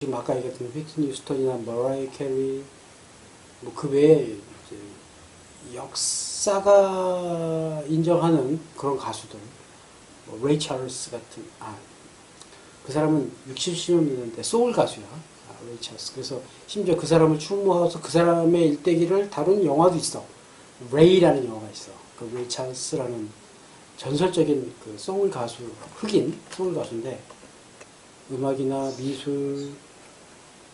지금 아까 얘기했던 휘트니 휴스턴이나 머라이어 캐리 뭐 그 외에 이제 역사가 인정하는 그런 가수들, 뭐 레이 찰스 같은, 그 사람은 60, 70년대 소울 가수야. 레이 찰스. 그래서 심지어 그 사람을 추모해서 그 사람의 일대기를 다룬 영화도 있어. 레이라는 영화가 있어. 그 레이 찰스라는 전설적인 그 소울 가수, 흑인 소울 가수인데 음악이나 미술,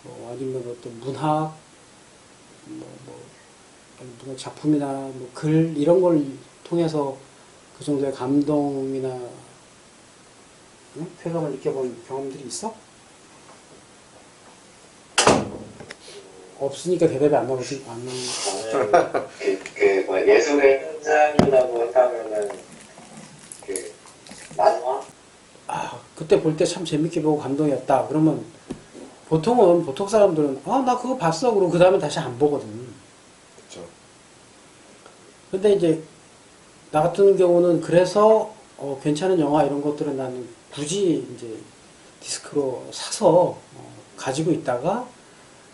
뭐 아니면 어떤 문학, 문학 작품이나 뭐 글 이런 걸 통해서 그 정도의 감동이나 쾌감을 느껴본 경험들이 있어? 없으니까 대답이 안 나오지. 예술의 현장이라고 한다면은 만화? 그때 볼 때 참 재밌게 보고 감동이었다. 그러면 보통 사람들은 나 그거 봤어. 그러고 그 다음에 다시 안 보거든. 그쵸. 근데 이제 나 같은 경우는 그래서 괜찮은 영화 이런 것들은 나는 굳이 이제 디스크로 사서 가지고 있다가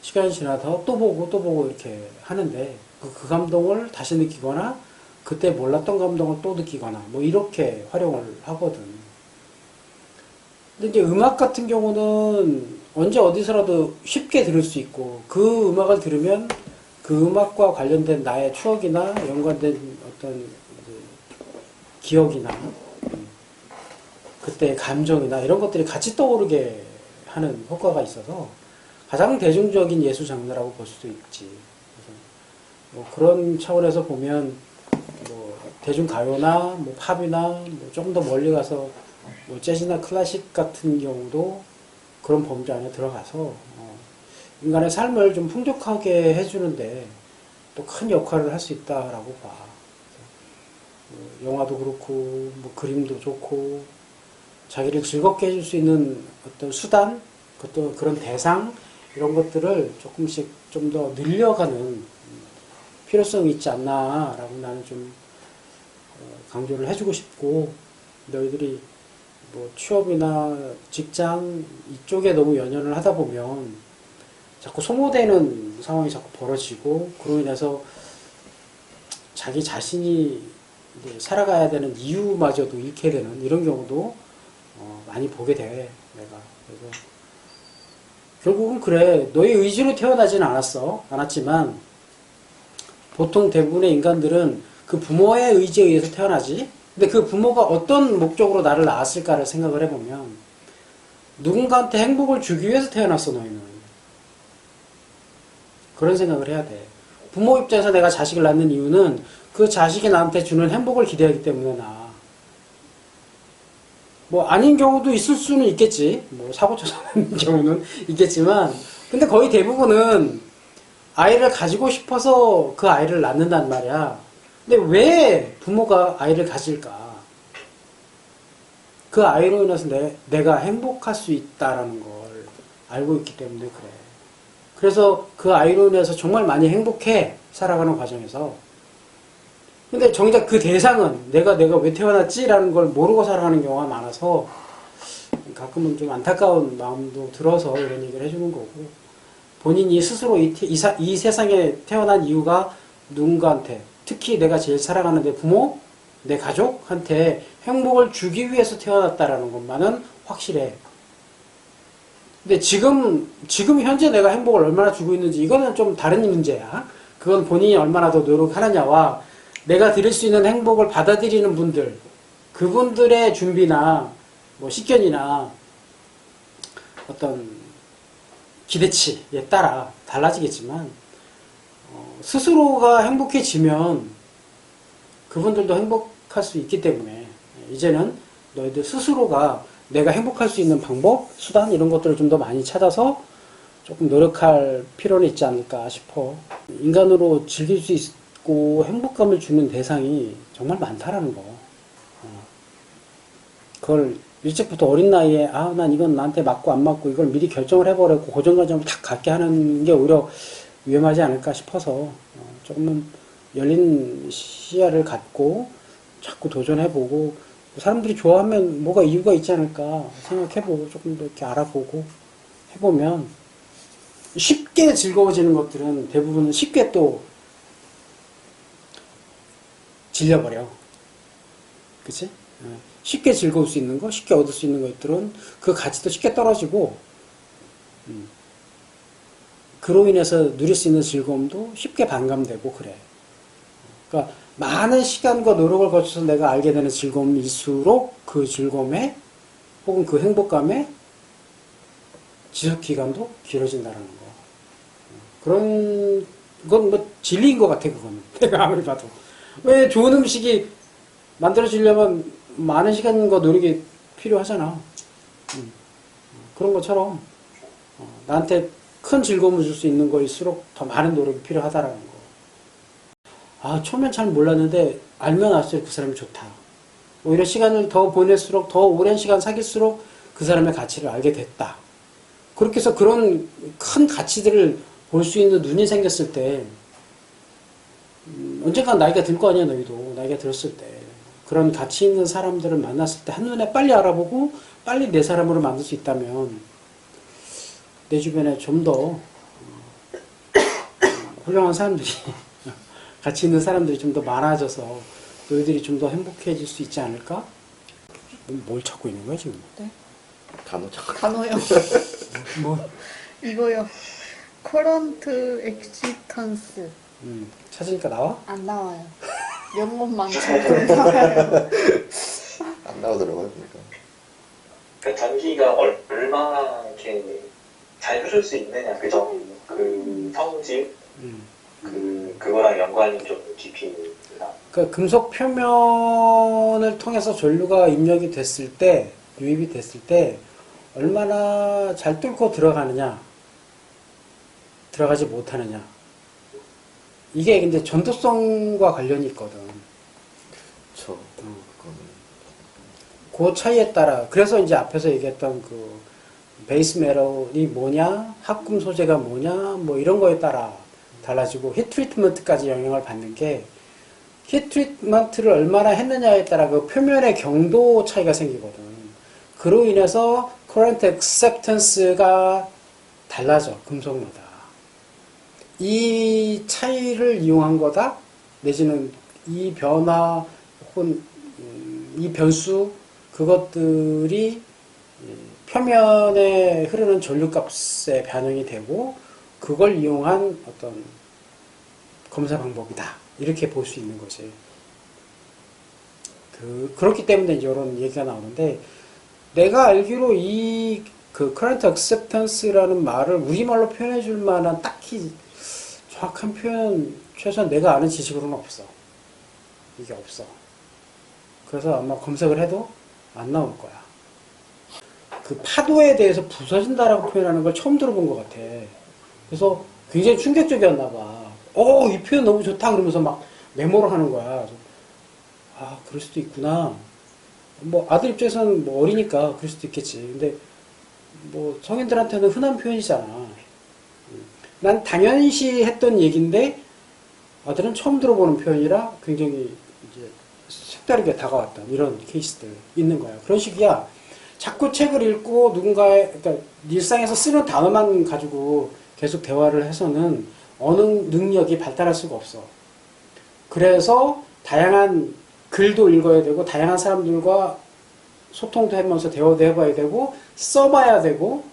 시간이 지나서 또 보고 이렇게 하는데 그 감동을 다시 느끼거나 그때 몰랐던 감동을 또 느끼거나 뭐 이렇게 활용을 하거든. 근데 이제 음악 같은 경우는 언제 어디서라도 쉽게 들을 수 있고 그 음악을 들으면 그 음악과 관련된 나의 추억이나 연관된 어떤 기억이나 그때의 감정이나 이런 것들이 같이 떠오르게 하는 효과가 있어서 가장 대중적인 예술 장르라고 볼 수도 있지. 그래서 뭐 그런 차원에서 보면 뭐 대중가요나 뭐 팝이나 뭐 조금 더 멀리 가서 뭐 재즈나 클래식 같은 경우도 그런 범주 안에 들어가서 인간의 삶을 좀 풍족하게 해주는데 또 큰 역할을 할 수 있다라고 봐. 영화도 그렇고 뭐 그림도 좋고 자기를 즐겁게 해줄 수 있는 어떤 수단, 그런 대상 이런 것들을 조금씩 좀 더 늘려가는 필요성이 있지 않나라고 나는 좀 강조를 해주고 싶고, 너희들이 뭐 취업이나 직장 이쪽에 너무 연연을 하다 보면 자꾸 소모되는 상황이 자꾸 벌어지고 그로 인해서 자기 자신이 살아가야 되는 이유마저도 잃게 되는 이런 경우도 많이 보게 돼, 내가. 그래서 결국은 그래, 너의 의지로 태어나지는 않았지만 보통 대부분의 인간들은 그 부모의 의지에 의해서 태어나지. 근데 그 부모가 어떤 목적으로 나를 낳았을까를 생각을 해보면 누군가한테 행복을 주기 위해서 태어났어, 너희는. 그런 생각을 해야 돼. 부모 입장에서 내가 자식을 낳는 이유는 그 자식이 나한테 주는 행복을 기대하기 때문에 나. 뭐 아닌 경우도 있을 수는 있겠지. 뭐 사고 쳐서 하는 경우는 있겠지만, 근데 거의 대부분은 아이를 가지고 싶어서 그 아이를 낳는단 말이야. 근데 왜 부모가 아이를 가질까? 그 아이로 인해서 내가 행복할 수 있다라는 걸 알고 있기 때문에 그래. 그래서 그 아이로 인해서 정말 많이 행복해, 살아가는 과정에서. 근데 정작 그 대상은 내가 왜 태어났지라는 걸 모르고 살아가는 경우가 많아서 가끔은 좀 안타까운 마음도 들어서 이런 얘기를 해주는 거고, 본인이 스스로 이 세상에 태어난 이유가 누군가한테, 특히 내가 제일 사랑하는 내 부모, 내 가족한테 행복을 주기 위해서 태어났다라는 것만은 확실해. 근데 지금 현재 내가 행복을 얼마나 주고 있는지 이거는 좀 다른 문제야. 그건 본인이 얼마나 더 노력하느냐와 내가 드릴 수 있는 행복을 받아들이는 분들, 그분들의 준비나 뭐 식견이나 어떤 기대치에 따라 달라지겠지만 스스로가 행복해지면 그분들도 행복할 수 있기 때문에 이제는 너희들 스스로가 내가 행복할 수 있는 방법, 수단 이런 것들을 좀 더 많이 찾아서 조금 노력할 필요는 있지 않을까 싶어. 인간으로 즐길 수 있고 행복감을 주는 대상이 정말 많다라는 거. 그걸 일찍부터 어린 나이에 난 이건 나한테 맞고 안 맞고 이걸 미리 결정을 해버렸고 고정관념을 딱 갖게 하는 게 오히려 위험하지 않을까 싶어서 조금은 열린 시야를 갖고 자꾸 도전해보고, 사람들이 좋아하면 뭐가 이유가 있지 않을까 생각해보고 조금 더 이렇게 알아보고 해보면 쉽게 즐거워지는 것들은 대부분 쉽게 또 질려버려. 그치? 쉽게 즐거울 수 있는 거, 쉽게 얻을 수 있는 것들은 그 가치도 쉽게 떨어지고, 그로 인해서 누릴 수 있는 즐거움도 쉽게 반감되고 그래. 그러니까 많은 시간과 노력을 거쳐서 내가 알게 되는 즐거움일수록 그 즐거움에 혹은 그 행복감에 지속기간도 길어진다는 거. 그런 건 뭐 진리인 것 같아, 그거는. 내가 아무리 봐도. 왜 좋은 음식이 만들어지려면 많은 시간과 노력이 필요하잖아. 그런 것처럼 나한테 큰 즐거움을 줄 수 있는 거일수록 더 많은 노력이 필요하다라는 거. 아, 처음엔 잘 몰랐는데 알면 알수록 그 사람이 좋다. 오히려 시간을 더 보낼수록 더 오랜 시간 사귈수록 그 사람의 가치를 알게 됐다. 그렇게 해서 그런 큰 가치들을 볼 수 있는 눈이 생겼을 때 언젠가 나이가 들 거 아니야, 너희도. 나이가 들었을 때 그런 가치 있는 사람들을 만났을 때 한눈에 빨리 알아보고 빨리 내 사람으로 만들 수 있다면 내 주변에 좀 더 훌륭한 사람들이 가치 있는 사람들이 좀 더 많아져서 너희들이 좀 더 행복해질 수 있지 않을까? 뭘 찾고 있는 거야 지금? 네? 단어 잠깐. 단어요. 뭐 이거요. 커런트 엑시턴스. 찾으니까 나와? 안 나와요. 영어만 적으면 나와요. 안 나오더라고요, 그러니까. 그 전기가 얼마나 이렇게 잘 흐를 수 있느냐, 그죠? 그 성질, 그거랑 연관이 좀 깊이 있나? 그 금속 표면을 통해서 전류가 입력이 됐을 때, 유입이 됐을 때 얼마나 잘 뚫고 들어가느냐, 들어가지 못하느냐. 이게 근데 전도성과 관련이 있거든. 그쵸. 그거는. 그 차이에 따라, 그래서 이제 앞에서 얘기했던 그 베이스 메tal이 뭐냐, 합금 소재가 뭐냐, 뭐 이런 거에 따라 달라지고, 히트 트리트먼트까지 영향을 받는 게, 히트 트리트먼트를 얼마나 했느냐에 따라 그 표면의 경도 차이가 생기거든. 그로 인해서 current acceptance가 달라져, 금속마다. 이 차이를 이용한 거다, 내지는 이 변화 혹은 이 변수, 그것들이 표면에 흐르는 전류값에 반영이 되고 그걸 이용한 어떤 검사 방법이다, 이렇게 볼 수 있는 거지. 그렇기 때문에 이런 얘기가 나오는데, 내가 알기로 이 current acceptance라는 말을 우리말로 표현해 줄 만한 딱히 정확한 표현, 최소한 내가 아는 지식으로는 없어. 이게 없어. 그래서 아마 검색을 해도 안 나올 거야. 그 파도에 대해서 부서진다라고 표현하는 걸 처음 들어본 것 같아. 그래서 굉장히 충격적이었나 봐. 이 표현 너무 좋다 그러면서 막 메모를 하는 거야. 그래서 아, 그럴 수도 있구나. 뭐 아들 입장에서는 뭐 어리니까 그럴 수도 있겠지. 근데 뭐 성인들한테는 흔한 표현이잖아. 난 당연시 했던 얘기인데 아들은 처음 들어보는 표현이라 굉장히 이제 색다르게 다가왔던 이런 케이스들 있는 거야. 그런 식이야. 자꾸 책을 읽고 누군가의, 그러니까 일상에서 쓰는 단어만 가지고 계속 대화를 해서는 어느 능력이 발달할 수가 없어. 그래서 다양한 글도 읽어야 되고, 다양한 사람들과 소통도 하면서 대화도 해봐야 되고, 써봐야 되고,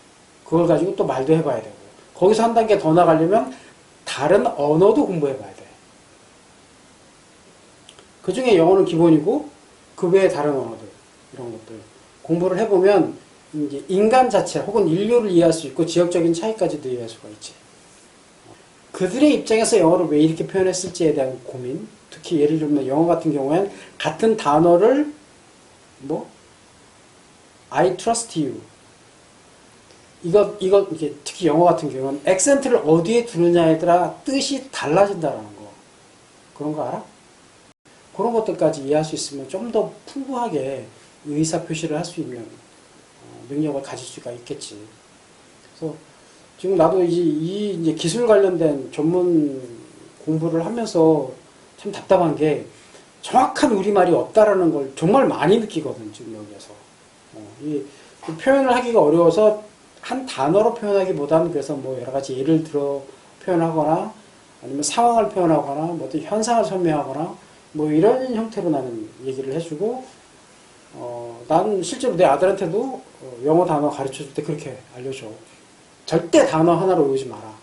그걸 가지고 또 말도 해봐야 되고, 거기서 한 단계 더 나가려면 다른 언어도 공부해봐야 돼. 그 중에 영어는 기본이고, 그 외에 다른 언어들, 이런 것들 공부를 해보면 이제 인간 자체 혹은 인류를 이해할 수 있고 지역적인 차이까지도 이해할 수가 있지. 그들의 입장에서 영어를 왜 이렇게 표현했을지에 대한 고민, 특히 예를 들면 영어 같은 경우엔 같은 단어를 I trust you, 이거 이게 특히 영어 같은 경우는 액센트를 어디에 두느냐에 따라 뜻이 달라진다라는 거. 그런 거 알아? 그런 것들까지 이해할 수 있으면 좀 더 풍부하게 의사 표시를 할 수 있는 능력을 가질 수가 있겠지. 그래서 지금 나도 이제 기술 관련된 전문 공부를 하면서 참 답답한 게 정확한 우리말이 없다라는 걸 정말 많이 느끼거든, 지금 여기에서. 이 표현을 하기가 어려워서 한 단어로 표현하기보다는 그래서 뭐 여러 가지 예를 들어 표현하거나 아니면 상황을 표현하거나 뭐 어떤 현상을 설명하거나 뭐 이런 형태로 나는 얘기를 해주고 나는 실제로 내 아들한테도 영어 단어 가르쳐 줄 때 그렇게 알려줘. 절대 단어 하나로 외우지 마라.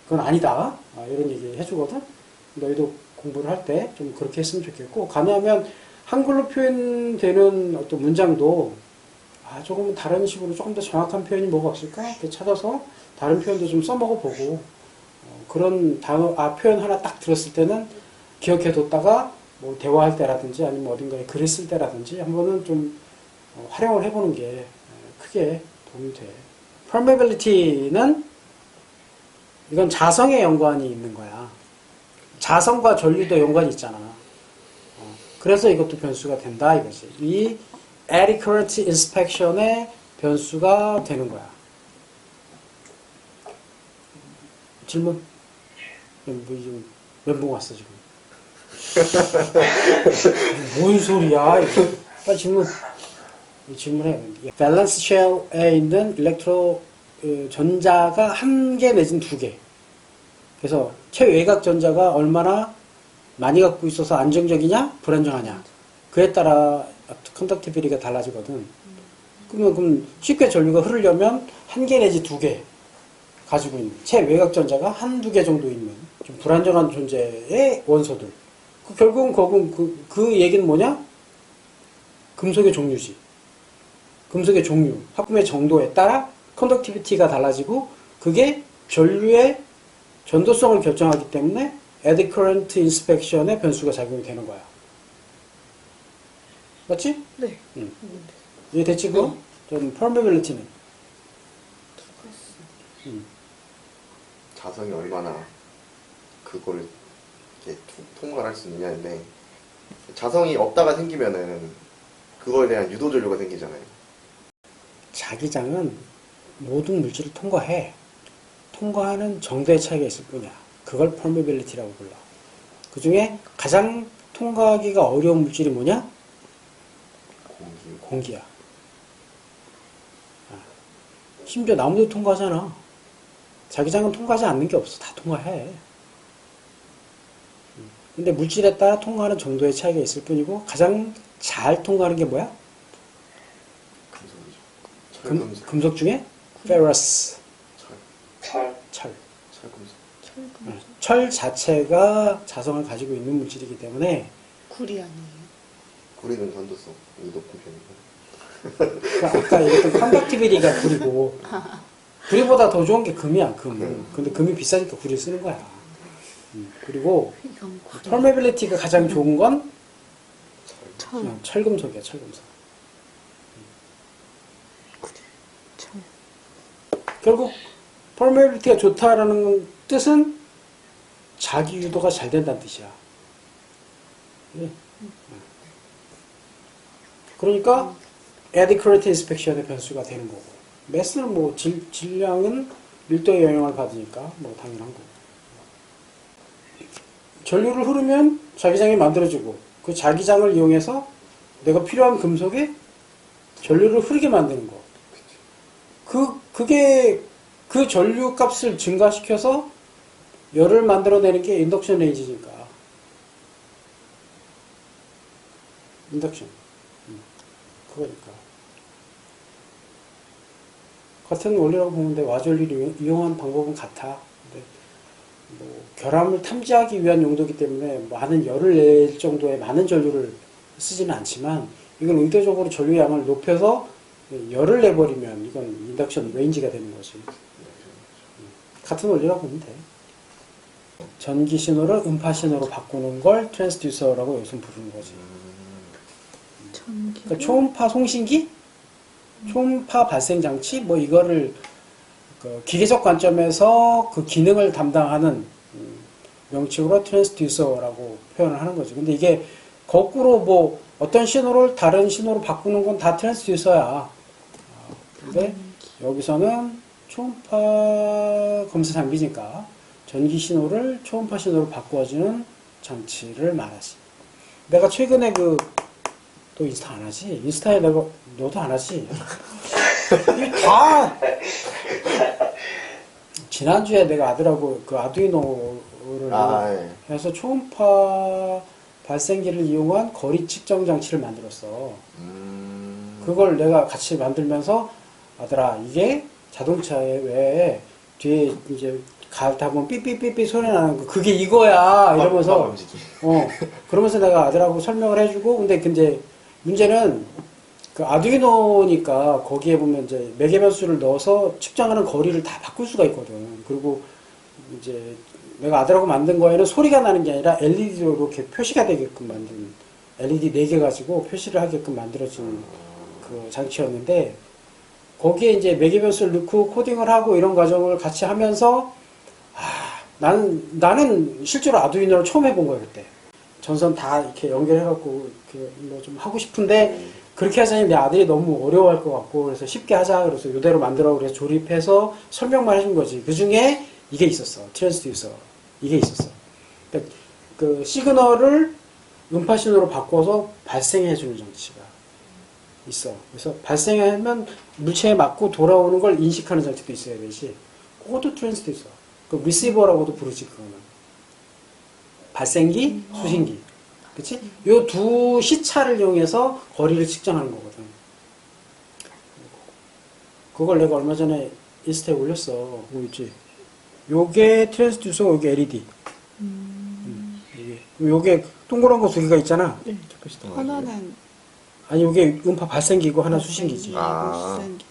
그건 아니다. 이런 얘기 해주거든. 너희도 공부를 할 때 좀 그렇게 했으면 좋겠고, 가능하면 한글로 표현되는 어떤 문장도 조금 다른 식으로 조금 더 정확한 표현이 뭐가 없을까? 이렇게 찾아서 다른 표현도 좀 써먹어 보고, 그런 단어, 표현 하나 딱 들었을 때는 기억해뒀다가 뭐 대화할 때라든지 아니면 어딘가에 글을 쓸 때라든지 한번은 좀 활용을 해보는 게 크게 도움이 돼. permeability는 이건 자성에 연관이 있는 거야. 자성과 전류도 연관이 있잖아. 그래서 이것도 변수가 된다 이거지. 이 eddy current inspection의 변수가 되는 거야. 질문? 뭐 멘붕 왔어 지금. 뭔 소리야? 빨리 질문해. 밸런스 쉘에 있는 일렉트로 전자가 한 개 내지는 두 개. 그래서 최외곽 전자가 얼마나 많이 갖고 있어서 안정적이냐, 불안정하냐. 그에 따라 컨덕티비티가 달라지거든. 그럼 쉽게 전류가 흐르려면 한 개 내지 두 개 가지고 있는 최외곽 전자가 한두 개 정도 있는 좀 불안정한 존재의 원소들. 결국은 그 얘기는 뭐냐? 금속의 종류지. 금속의 종류, 합금의 정도에 따라 컨덕티비티가 달라지고 그게 전류의 전도성을 결정하기 때문에 eddy current inspection의 변수가 작용이 되는 거야. 맞지? 네. 이해됐지 그럼? 좀 permeability는? 자성이 얼마나 그걸 이렇게 통과를 할 수 있느냐인데, 자성이 없다가 생기면은 그거에 대한 유도 전류가 생기잖아요. 자기장은 모든 물질을 통과해. 통과하는 정도의 차이가 있을 뿐이야. 그걸 permeability라고 불러. 그 중에 가장 통과하기가 어려운 물질이 뭐냐? 공기야. 심지어 나무도 통과하잖아. 자기장은 통과하지 않는 게 없어. 다 통과해. 근데 물질에 따라 통과하는 정도의 차이가 있을 뿐이고 가장 잘 통과하는 게 뭐야? 금속이죠. 금속 중에 ferrous. 철. 철금속. 철 자체가 자성을 가지고 있는 물질이기 때문에 구리 아니에요? 구리는 전도성이 높은 편이고. 그러니까 아까 얘기했던 컨덕티비티가 구리고 구리보다 더 좋은 게 금이야. 금. 근데 금이 비싸니까 구리 쓰는 거야. 그리고 이건 구리. permeability가 가장 좋은 건 철. 그냥 철금속이야. 철금속. 철. 결국 permeability가 좋다라는 뜻은 자기 유도가 잘 된다는 뜻이야. 예. 그러니까 eddy current inspection의 변수가 되는 거고, 매스는 뭐 질량은 밀도의 영향을 받으니까 뭐 당연한 거고. 전류를 흐르면 자기장이 만들어지고 그 자기장을 이용해서 내가 필요한 금속에 전류를 흐르게 만드는 거. 그게 그 전류 값을 증가시켜서 열을 만들어내는 게 인덕션 레인지니까. 인덕션. 그거니까. 같은 원리라고 보는데 와전리를 이용한 방법은 같아. 근데 뭐 결함을 탐지하기 위한 용도이기 때문에 많은 열을 낼 정도의 많은 전류를 쓰지는 않지만 이건 의도적으로 전류 양을 높여서 열을 내버리면 이건 인덕션 레인지가 되는 거지. 같은 원리라고 보면 돼. 전기 신호를 음파 신호로 바꾸는 걸 트랜스듀서라고 요즘 부르는 거지. 전기. 그러니까 초음파 송신기, 초음파 발생 장치, 뭐 이거를 그 기계적 관점에서 그 기능을 담당하는 명칭으로 트랜스듀서라고 표현을 하는 거죠. 근데 이게 거꾸로 뭐 어떤 신호를 다른 신호로 바꾸는 건 다 트랜스듀서야. 근데 여기서는 초음파 검사 장비니까 전기 신호를 초음파 신호로 바꿔주는 장치를 말하지. 내가 최근에 또 인스타 안 하지? 인스타에 너도 안 하지? 다 지난주에 내가 아들하고 그 아두이노를 예. 해서 초음파 발생기를 이용한 거리 측정 장치를 만들었어. 그걸 내가 같이 만들면서 아들아 이게 자동차에 왜 뒤에 이제 가다 보면 삐삐삐삐 소리 나는 거 그게 이거야 이러면서 움직이. 그러면서 내가 아들하고 설명을 해주고 근데 문제는 그 아두이노니까 거기에 보면 이제 매개 변수를 넣어서 측정하는 거리를 다 바꿀 수가 있거든. 그리고 이제 내가 아들하고 만든 거에는 소리가 나는 게 아니라 LED로 이렇게 표시가 되게끔 만든 LED 4개 가지고 표시를 하게끔 만들어진 그 장치였는데 거기에 이제 매개 변수를 넣고 코딩을 하고 이런 과정을 같이 하면서 나는 실제로 아두이노를 처음 해본 거야 그때. 전선 다 이렇게 연결해갖고 이렇게 뭐 좀 하고 싶은데 그렇게 하자니 내 아들이 너무 어려워할 것 같고 그래서 쉽게 하자 그래서 이대로 만들어 그래서 조립해서 설명만 해준 거지. 그 중에 이게 있었어. 트랜스듀서 이게 있었어. 그러니까 그 시그널을 음파신호로 바꿔서 발생해주는 장치가 있어. 그래서 발생하면 물체에 맞고 돌아오는 걸 인식하는 장치도 있어야 되지. 그것도 트랜스듀서. 그 리시버라고도 부르지 그거는. 발생기, 수신기. 그치? 요 두 시차를 이용해서 거리를 측정하는 거거든. 그걸 내가 얼마 전에 인스타에 올렸어. 뭐 있지? 요게 트랜스듀서, 요게 LED. 요게 동그란 거 두 개가 있잖아. 네. 하나는 아니, 요게 음파 발생기고 하나 수신기지. 발생기.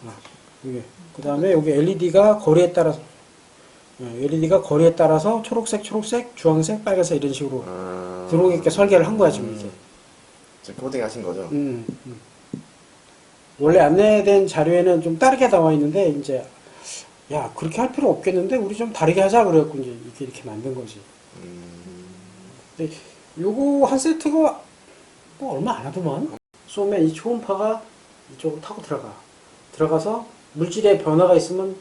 이게. 그 다음에 여기 LED가 거리에 따라서, LED가 거리에 따라서 초록색, 주황색, 빨간색 이런 식으로 들어오게 설계를 한 거야, 지금 이게. 지금 코딩 하신 거죠? 원래 안내된 자료에는 좀 다르게 나와 있는데, 이제, 야, 그렇게 할 필요 없겠는데, 우리 좀 다르게 하자. 그래갖고, 이제 이렇게 만든 거지. 근데 요거 한 세트가 뭐 얼마 안 하더만? 쏘면 이 초음파가 이쪽으로 타고 들어가서 물질의 변화가 있으면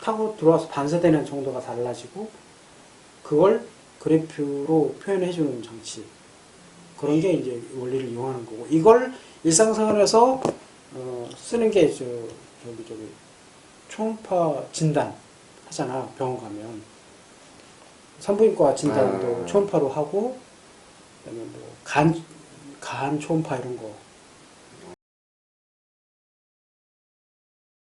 타고 들어와서 반사되는 정도가 달라지고, 그걸 그래프로 표현해주는 장치. 그런 게 이제 원리를 이용하는 거고, 이걸 일상생활에서 쓰는 게 저기 초음파 진단 하잖아. 병원 가면 산부인과 진단도 초음파로 하고, 그다음에 뭐 간 초음파 이런 거